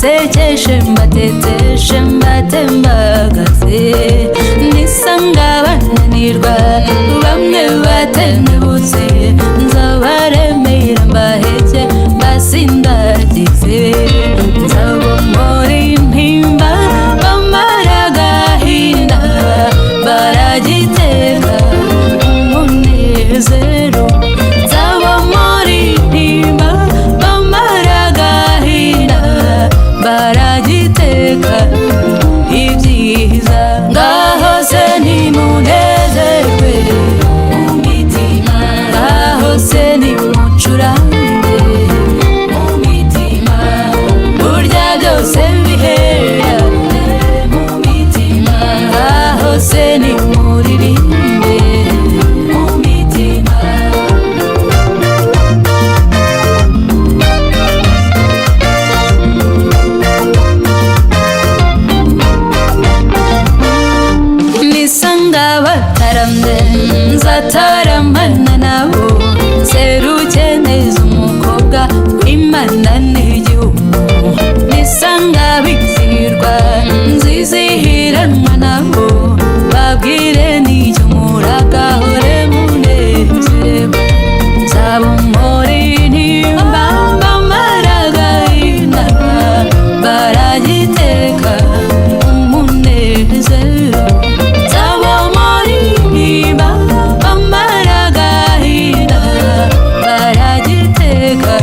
mbasekeshe mbateteshe mbatembagaze nisanga bananirwa bamwe batendebutse nzabaremera mbaheke basindagize nzabomora intimba bamara agahinda baragiteka umunezero nzabomora intimba bamara agahinda baragiteka ibyiza ngaho se nimunezerwe mu mitima ngaho se nimucurange mu mitima burya byose bihera mu mitima ngaho se nimuririmbe mu mitima nisanga bataramye nzataramana nabo seruke neza umukobwa w'Imana n'igihugu nisanga bizihirwa nzizihiranwa nabo babwire n'icyo muragahore munezerewe nzabomora intimba bamara agahinda baragiteka umunezero nzabomora intimba bamara agahinda baragiteka